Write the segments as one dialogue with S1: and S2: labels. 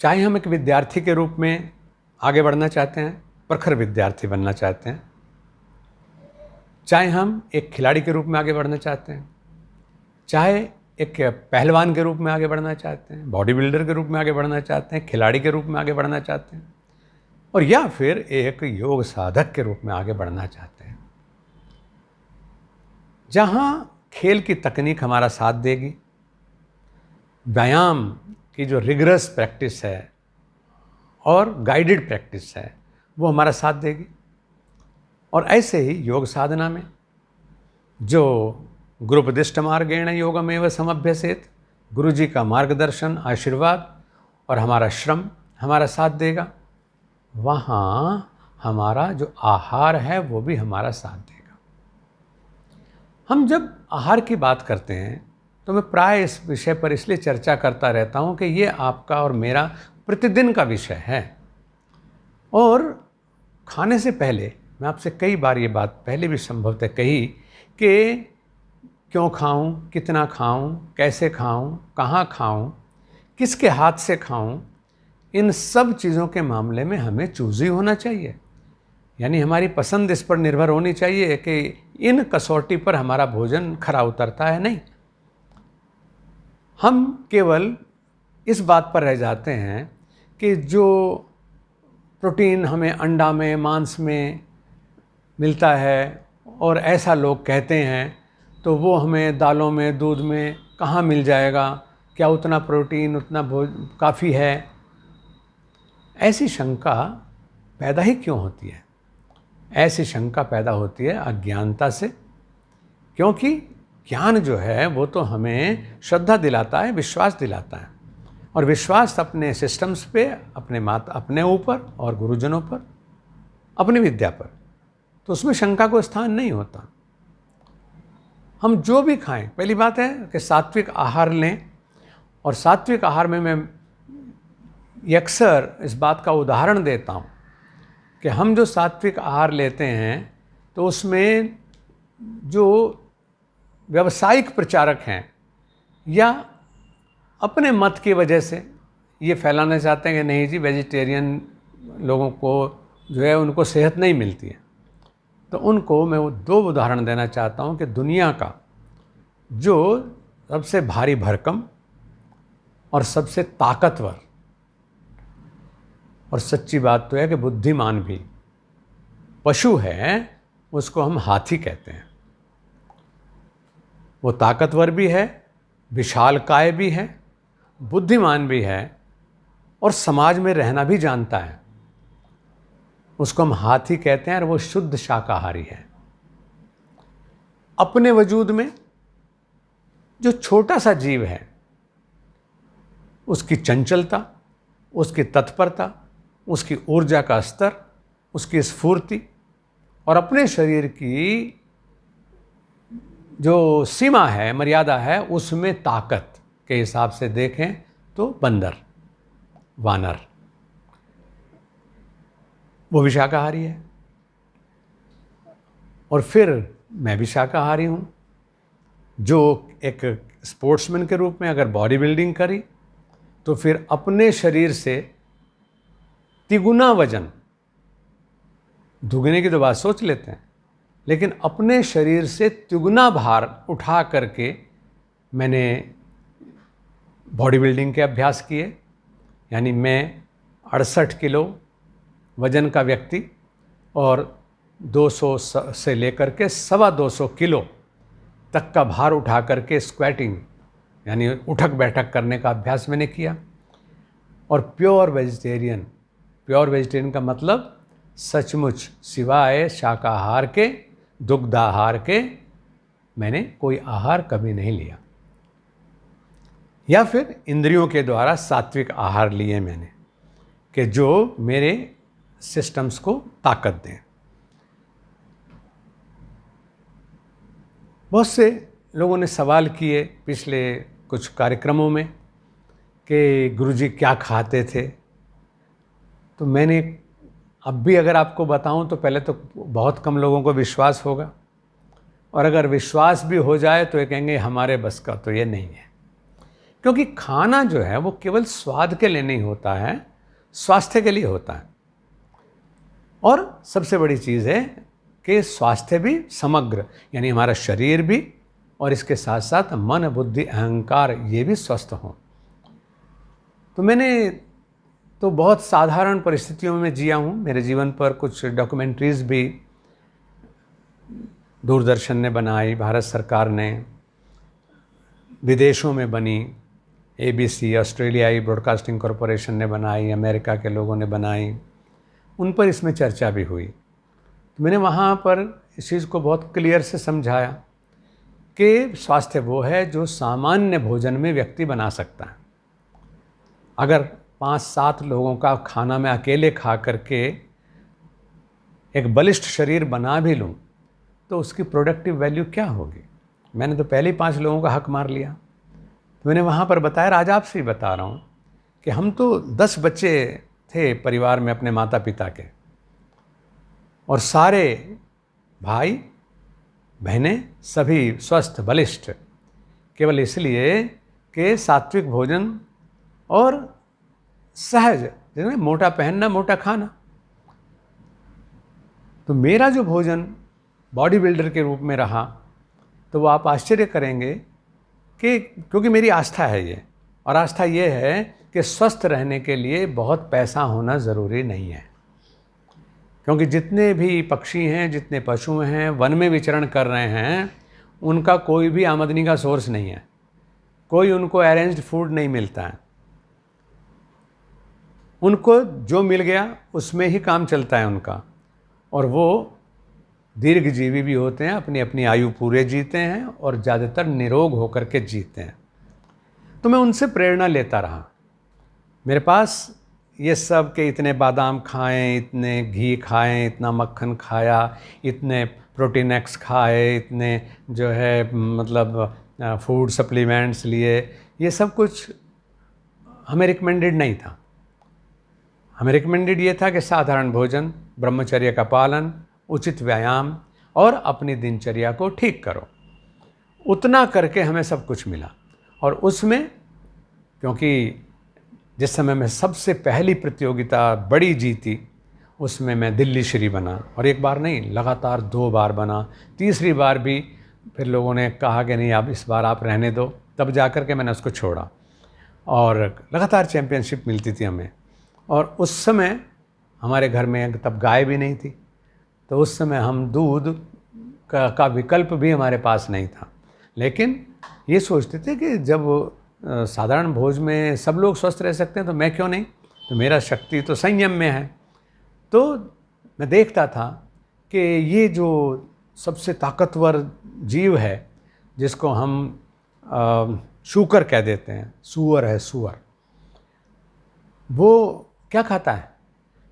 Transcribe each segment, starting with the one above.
S1: चाहे हम एक विद्यार्थी के रूप में आगे बढ़ना चाहते हैं, प्रखर विद्यार्थी बनना चाहते हैं, चाहे हम एक खिलाड़ी के रूप में आगे बढ़ना चाहते हैं, चाहे एक पहलवान के रूप में आगे बढ़ना चाहते हैं, बॉडी बिल्डर के रूप में आगे बढ़ना चाहते हैं, खिलाड़ी के रूप में आगे बढ़ना चाहते हैं, और या फिर एक योग साधक के रूप में आगे बढ़ना चाहते हैं, जहाँ खेल की तकनीक हमारा साथ देगी, व्यायाम की जो रिगरस प्रैक्टिस है और गाइडेड प्रैक्टिस है वो हमारा साथ देगी। और ऐसे ही योग साधना में जो गुरुपदिष्ट मार्गेण योगमेव समभ्यसेत, गुरु जी का मार्गदर्शन, आशीर्वाद और हमारा श्रम हमारा साथ देगा, वहाँ हमारा जो आहार है वो भी हमारा साथ देगा। हम जब आहार की बात करते हैं तो मैं प्राय इस विषय पर इसलिए चर्चा करता रहता हूँ कि ये आपका और मेरा प्रतिदिन का विषय है। और खाने से पहले मैं आपसे कई बार ये बात पहले भी संभवतः कही कि क्यों खाऊं, कितना खाऊं, कैसे खाऊं, कहाँ खाऊं, किसके हाथ से खाऊं, इन सब चीज़ों के मामले में हमें चूज़ी होना चाहिए। यानी हमारी पसंद इस पर निर्भर होनी चाहिए कि इन कसौटी पर हमारा भोजन खरा उतरता है। नहीं, हम केवल इस बात पर रह जाते हैं कि जो प्रोटीन हमें अंडा में, मांस में मिलता है और ऐसा लोग कहते हैं, तो वो हमें दालों में, दूध में कहाँ मिल जाएगा, क्या उतना प्रोटीन उतना काफ़ी है? ऐसी शंका पैदा ही क्यों होती है? ऐसी शंका पैदा होती है अज्ञानता से, क्योंकि ज्ञान जो है वो तो हमें श्रद्धा दिलाता है, विश्वास दिलाता है, और विश्वास अपने सिस्टम्स पे, अपने ऊपर और गुरुजनों पर, अपनी विद्या पर, तो उसमें शंका को स्थान नहीं होता। हम जो भी खाएं, पहली बात है कि सात्विक आहार लें, और सात्विक आहार में मैं अक्सर इस बात का उदाहरण देता हूँ कि हम जो सात्विक आहार लेते हैं तो उसमें जो व्यावसायिक प्रचारक हैं या अपने मत की वजह से ये फैलाना चाहते हैं कि नहीं जी वेजिटेरियन लोगों को जो है उनको सेहत नहीं मिलती है, तो उनको मैं वो दो उदाहरण देना चाहता हूँ कि दुनिया का जो सबसे भारी भरकम और सबसे ताकतवर, और सच्ची बात तो है कि बुद्धिमान भी पशु है, उसको हम हाथी कहते हैं। वो ताकतवर भी है, विशालकाय भी है, बुद्धिमान भी है, और समाज में रहना भी जानता है। उसको हम हाथी कहते हैं और वो शुद्ध शाकाहारी है। अपने वजूद में जो छोटा सा जीव है, उसकी चंचलता, उसकी तत्परता, उसकी ऊर्जा का स्तर, उसकी स्फूर्ति, और अपने शरीर की जो सीमा है, मर्यादा है, उसमें ताकत के हिसाब से देखें तो बंदर, वानर, वो भी शाकाहारी है। और फिर मैं भी शाकाहारी हूँ, जो एक स्पोर्ट्समैन के रूप में अगर बॉडी बिल्डिंग करी तो फिर अपने शरीर से तिगुना वजन, दुगने की तो बात सोच लेते हैं, लेकिन अपने शरीर से तिगुना भार उठा करके मैंने बॉडी बिल्डिंग के अभ्यास किए। यानी मैं 68 किलो वजन का व्यक्ति और 200 से लेकर के 225 किलो तक का भार उठा करके स्क्वैटिंग यानी उठक बैठक करने का अभ्यास मैंने किया। और प्योर वेजिटेरियन का मतलब सचमुच सिवाय शाकाहार के, दुग्धाहार के मैंने कोई आहार कभी नहीं लिया, या फिर इंद्रियों के द्वारा सात्विक आहार लिए मैंने कि जो मेरे सिस्टम्स को ताकत दें। बहुत से लोगों ने सवाल किए पिछले कुछ कार्यक्रमों में कि गुरुजी क्या खाते थे, तो मैंने अब भी अगर आपको बताऊं तो पहले तो बहुत कम लोगों को विश्वास होगा, और अगर विश्वास भी हो जाए तो ये कहेंगे हमारे बस का तो ये नहीं है, क्योंकि खाना जो है वो केवल स्वाद के लिए नहीं होता है, स्वास्थ्य के लिए होता है। और सबसे बड़ी चीज़ है कि स्वास्थ्य भी समग्र, यानी हमारा शरीर भी और इसके साथ साथ मन, बुद्धि, अहंकार ये भी स्वस्थ हों। तो मैंने तो बहुत साधारण परिस्थितियों में जिया हूँ। मेरे जीवन पर कुछ डॉक्यूमेंट्रीज़ भी दूरदर्शन ने बनाई, भारत सरकार ने, विदेशों में बनी, ABC ऑस्ट्रेलियाई ब्रॉडकास्टिंग कॉरपोरेशन ने बनाई, अमेरिका के लोगों ने बनाई, उन पर इसमें चर्चा भी हुई। तो मैंने वहाँ पर इस चीज़ को बहुत क्लियर से समझाया कि स्वास्थ्य वो है जो सामान्य भोजन में व्यक्ति बना सकता है। अगर 5-7 लोगों का खाना मैं अकेले खा करके एक बलिष्ठ शरीर बना भी लूँ तो उसकी प्रोडक्टिव वैल्यू क्या होगी। मैंने तो पहले ही 5 लोगों का हक मार लिया। तो मैंने वहाँ पर बताया, आज आपसे ही बता रहा हूँ कि हम तो 10 बच्चे थे परिवार में अपने माता पिता के, और सारे भाई बहनें सभी स्वस्थ बलिष्ठ, केवल इसलिए कि सात्विक भोजन और सहज, जैसे मोटा पहनना मोटा खाना। तो मेरा जो भोजन बॉडी बिल्डर के रूप में रहा, तो वो आप आश्चर्य करेंगे कि क्योंकि मेरी आस्था है ये, और आस्था ये है कि स्वस्थ रहने के लिए बहुत पैसा होना ज़रूरी नहीं है। क्योंकि जितने भी पक्षी हैं, जितने पशु हैं, वन में विचरण कर रहे हैं, उनका कोई भी आमदनी का सोर्स नहीं है, कोई उनको अरेंज्ड फूड नहीं मिलता है। उनको जो मिल गया उसमें ही काम चलता है उनका, और वो दीर्घजीवी भी होते हैं, अपनी अपनी आयु पूरे जीते हैं और ज़्यादातर निरोग होकर के जीते हैं। तो मैं उनसे प्रेरणा लेता रहा। मेरे पास ये सब के इतने बादाम खाएं, इतने घी खाएं, इतना मक्खन खाया, इतने प्रोटीन एक्स खाए, इतने जो है मतलब फूड सप्लीमेंट्स लिए, ये सब कुछ हमें रिकमेंडेड नहीं था। हमें रिकमेंडेड ये था कि साधारण भोजन, ब्रह्मचर्य का पालन, उचित व्यायाम और अपनी दिनचर्या को ठीक करो। उतना करके हमें सब कुछ मिला। और उसमें, क्योंकि जिस समय मैं सबसे पहली प्रतियोगिता बड़ी जीती, उसमें मैं दिल्ली श्री बना, और एक बार नहीं, लगातार 2 बार बना। तीसरी बार भी फिर लोगों ने कहा कि नहीं, अब इस बार आप रहने दो, तब जा कर के मैंने उसको छोड़ा। और लगातार चैम्पियनशिप मिलती थी हमें। और उस समय हमारे घर में तब गाय भी नहीं थी, तो उस समय हम दूध का विकल्प भी हमारे पास नहीं था। लेकिन ये सोचते थे कि जब साधारण भोज में सब लोग स्वस्थ रह सकते हैं तो मैं क्यों नहीं। तो मेरा शक्ति तो संयम में है। तो मैं देखता था कि ये जो सबसे ताकतवर जीव है, जिसको हम शूकर कह देते हैं, सूअर है सूअर, वो क्या खाता है।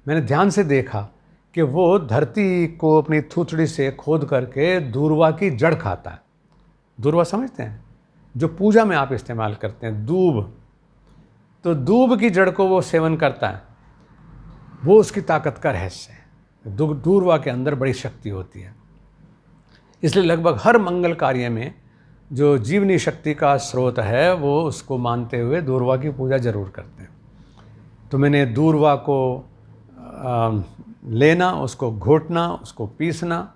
S1: मैंने ध्यान से देखा कि वो धरती को अपनी थूथड़ी से खोद करके दूर्वा की जड़ खाता है। दूर्वा समझते हैं, जो पूजा में आप इस्तेमाल करते हैं, दूब, तो दूब की जड़ को वो सेवन करता है। वो उसकी ताकत का रहस्य है। दूर्वा के अंदर बड़ी शक्ति होती है। इसलिए लगभग हर मंगल कार्य में जो जीवनी शक्ति का स्रोत है, वो उसको मानते हुए दूर्वा की पूजा जरूर करते हैं। तो मैंने दूर्वा को लेना, उसको घोटना, उसको पीसना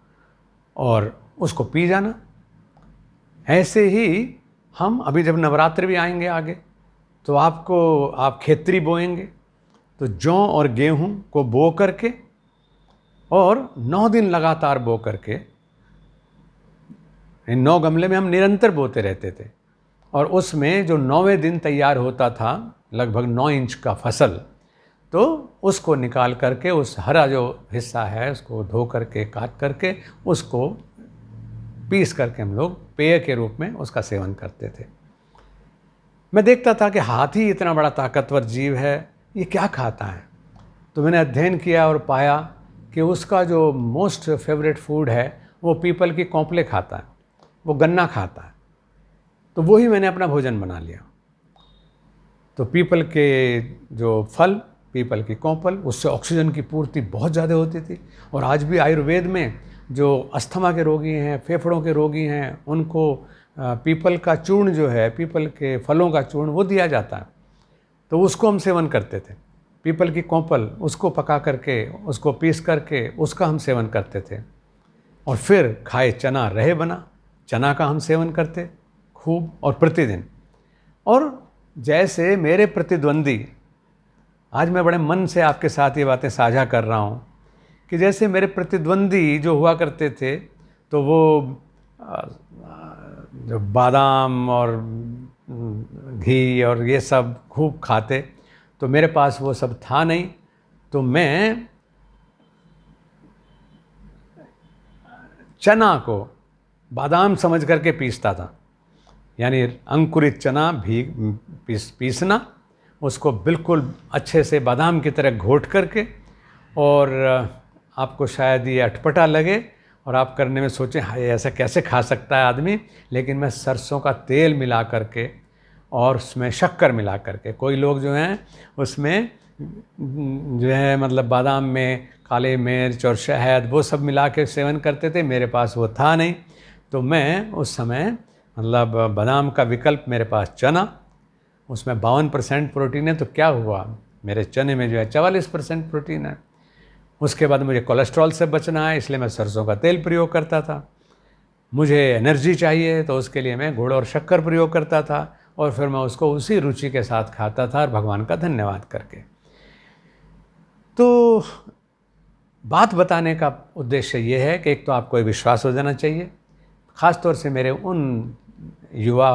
S1: और उसको पी जाना। ऐसे ही हम अभी जब नवरात्र भी आएंगे आगे, तो आप खेतरी बोएंगे, तो जौ और गेहूं को बो करके और 9 दिन लगातार बो करके, इन 9 गमले में हम निरंतर बोते रहते थे, और उसमें जो 9वें दिन तैयार होता था लगभग 9 इंच का फसल, तो उसको निकाल करके उस हरा जो हिस्सा है उसको धो करके काट करके उसको पीस करके हम लोग पेय के रूप में उसका सेवन करते थे। मैं देखता था कि हाथी इतना बड़ा ताकतवर जीव है, ये क्या खाता है। तो मैंने अध्ययन किया और पाया कि उसका जो मोस्ट फेवरेट फूड है वो पीपल की कोंपले खाता है, वो गन्ना खाता है। तो वही मैंने अपना भोजन बना लिया। तो पीपल के जो फल, पीपल की कोंपल, उससे ऑक्सीजन की पूर्ति बहुत ज़्यादा होती थी। और आज भी आयुर्वेद में जो अस्थमा के रोगी हैं, फेफड़ों के रोगी हैं, उनको पीपल का चूर्ण जो है, पीपल के फलों का चूर्ण, वो दिया जाता है, तो उसको हम सेवन करते थे। पीपल की कोंपल, उसको पका करके, उसको पीस करके उसका हम सेवन करते थे। और फिर खाए चना रहे बना, चना का हम सेवन करते खूब और प्रतिदिन। और जैसे मेरे प्रतिद्वंदी, आज मैं बड़े मन से आपके साथ ये बातें साझा कर रहा हूँ कि जैसे मेरे प्रतिद्वंदी जो हुआ करते थे, तो वो जो बादाम और घी और ये सब खूब खाते, तो मेरे पास वो सब था नहीं। तो मैं चना को बादाम समझ करके पीसता था, यानी अंकुरित चना पीसना, उसको बिल्कुल अच्छे से बादाम की तरह घोट करके, और आपको शायद ये अटपटा लगे और आप करने में सोचें हाय ऐसा कैसे खा सकता है आदमी, लेकिन मैं सरसों का तेल मिला करके और उसमें शक्कर मिला करके, कोई लोग जो हैं उसमें जो है मतलब बादाम में काले मिर्च और शहद वो सब मिला के सेवन करते थे। मेरे पास वो था नहीं, तो मैं उस समय मतलब बादाम का विकल्प मेरे पास चना, उसमें 52% प्रोटीन है, तो क्या हुआ, मेरे चने में जो है 44% प्रोटीन है। उसके बाद मुझे कोलेस्ट्रॉल से बचना है, इसलिए मैं सरसों का तेल प्रयोग करता था। मुझे एनर्जी चाहिए, तो उसके लिए मैं गुड़ और शक्कर प्रयोग करता था, और फिर मैं उसको उसी रुचि के साथ खाता था, और भगवान का धन्यवाद करके। तो बात बताने का उद्देश्य ये है कि एक तो आपको विश्वास हो जाना चाहिए, ख़ास तौर से मेरे उन युवा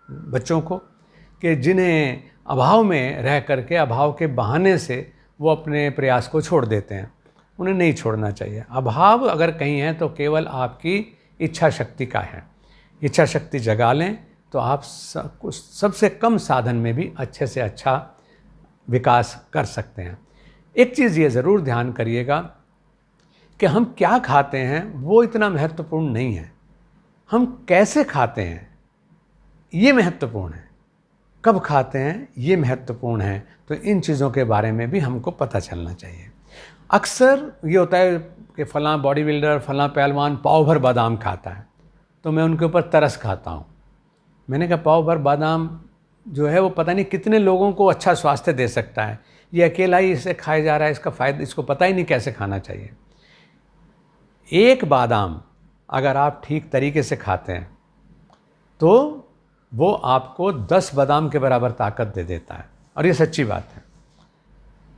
S1: बच्चों को कि जिन्हें अभाव में रह करके, अभाव के बहाने से वो अपने प्रयास को छोड़ देते हैं। उन्हें नहीं छोड़ना चाहिए। अभाव अगर कहीं है तो केवल आपकी इच्छा शक्ति का है। इच्छा शक्ति जगा लें तो आप सबसे कम साधन में भी अच्छे से अच्छा विकास कर सकते हैं। एक चीज़ ये ज़रूर ध्यान करिएगा कि हम क्या खाते हैं वो इतना महत्वपूर्ण नहीं है, हम कैसे खाते हैं ये महत्वपूर्ण है, कब खाते हैं ये महत्वपूर्ण है। तो इन चीज़ों के बारे में भी हमको पता चलना चाहिए। अक्सर ये होता है कि फ़लाँ बॉडी बिल्डर, फ़लाँ पहलवान पाव भर बादाम खाता है, तो मैं उनके ऊपर तरस खाता हूँ। मैंने कहा पाव भर बादाम जो है वो पता नहीं कितने लोगों को अच्छा स्वास्थ्य दे सकता है, ये अकेला ही इसे खाया जा रहा है, इसका फ़ायदा इसको पता ही नहीं कैसे खाना चाहिए। एक बादाम अगर आप ठीक तरीके से खाते हैं तो वो आपको 10 बादाम के बराबर ताकत दे देता है, और ये सच्ची बात है।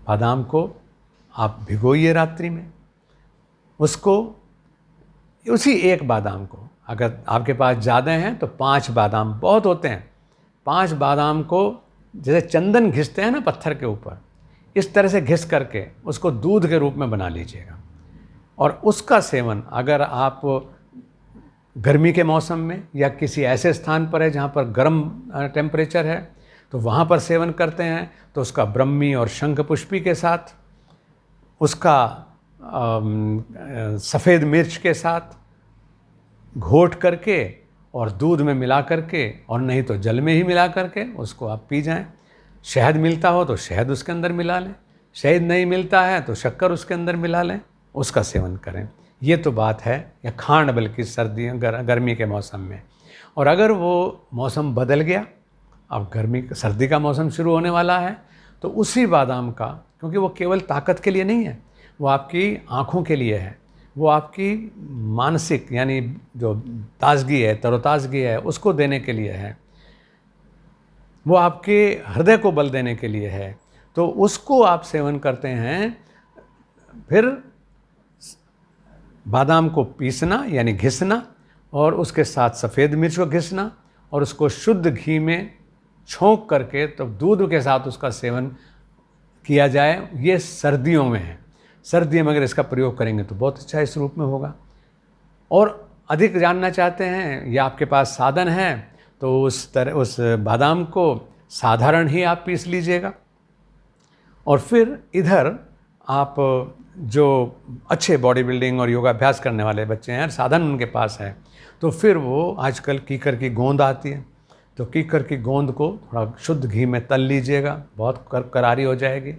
S1: बादाम को आप भिगोइए रात्रि में, उसको उसी एक बादाम को, अगर आपके पास ज़्यादा हैं तो 5 बादाम बहुत होते हैं, 5 बादाम को जैसे चंदन घिसते हैं ना पत्थर के ऊपर, इस तरह से घिस करके उसको दूध के रूप में बना लीजिएगा। और उसका सेवन अगर आप गर्मी के मौसम में या किसी ऐसे स्थान पर है जहाँ पर गर्म टेम्परेचर है तो वहाँ पर सेवन करते हैं, तो उसका ब्रह्मी और शंख पुष्पी के साथ, उसका सफ़ेद मिर्च के साथ घोट करके और दूध में मिला करके, और नहीं तो जल में ही मिला करके उसको आप पी जाएं। शहद मिलता हो तो शहद उसके अंदर मिला लें, शहद नहीं मिलता है तो शक्कर उसके अंदर मिला लें, उसका सेवन करें। ये तो बात है, या खांड बल्कि सर्दियों गर्मी के मौसम में। और अगर वो मौसम बदल गया, अब सर्दी का मौसम शुरू होने वाला है, तो उसी बादाम का, क्योंकि वो केवल ताकत के लिए नहीं है, वो आपकी आँखों के लिए है, वो आपकी मानसिक यानी जो ताजगी है, तरोताज़गी है, उसको देने के लिए है, वो आपके हृदय को बल देने के लिए है। तो उसको आप सेवन करते हैं। फिर बादाम को पीसना यानी घिसना, और उसके साथ सफ़ेद मिर्च को घिसना, और उसको शुद्ध घी में छोंक करके तो दूध के साथ उसका सेवन किया जाए। ये सर्दियों में है, सर्दियों में अगर इसका प्रयोग करेंगे तो बहुत अच्छा इस रूप में होगा। और अधिक जानना चाहते हैं या आपके पास साधन है तो उस बादाम को साधारण ही आप पीस लीजिएगा। और फिर इधर आप जो अच्छे बॉडी बिल्डिंग और योगाभ्यास करने वाले बच्चे हैं, साधन उनके पास है, तो फिर वो आजकल कीकर की गोंद आती है, तो कीकर की गोंद को थोड़ा शुद्ध घी में तल लीजिएगा, बहुत करारी हो जाएगी।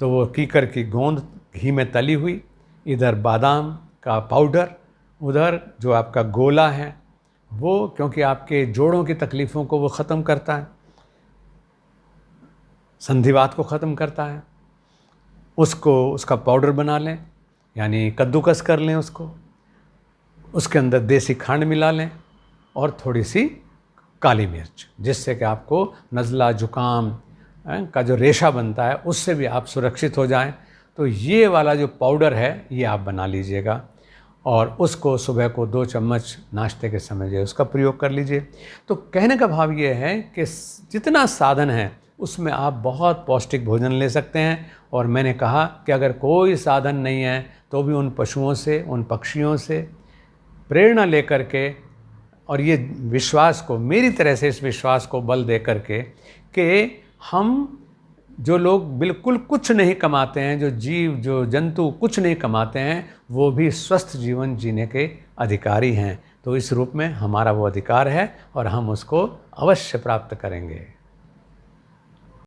S1: तो वो कीकर की गोंद घी में तली हुई, इधर बादाम का पाउडर, उधर जो आपका गोला है वो क्योंकि आपके जोड़ों की तकलीफ़ों को वो ख़त्म करता है, संधिवात को ख़त्म करता है। उसका पाउडर बना लें, यानी कद्दूकस कर लें उसको, उसके अंदर देसी खंड मिला लें और थोड़ी सी काली मिर्च, जिससे कि आपको नज़ला जुकाम का जो रेशा बनता है उससे भी आप सुरक्षित हो जाएं। तो ये वाला जो पाउडर है ये आप बना लीजिएगा और उसको सुबह को 2 चम्मच नाश्ते के समय जो है उसका प्रयोग कर लीजिए। तो कहने का भाव ये है कि जितना साधन है उसमें आप बहुत पौष्टिक भोजन ले सकते हैं। और मैंने कहा कि अगर कोई साधन नहीं है तो भी उन पशुओं से, उन पक्षियों से प्रेरणा लेकर के और ये विश्वास को, मेरी तरह से इस विश्वास को बल दे करके कि हम जो लोग बिल्कुल कुछ नहीं कमाते हैं, जो जीव, जो जंतु कुछ नहीं कमाते हैं, वो भी स्वस्थ जीवन जीने के अधिकारी हैं। तो इस रूप में हमारा वो अधिकार है और हम उसको अवश्य प्राप्त करेंगे।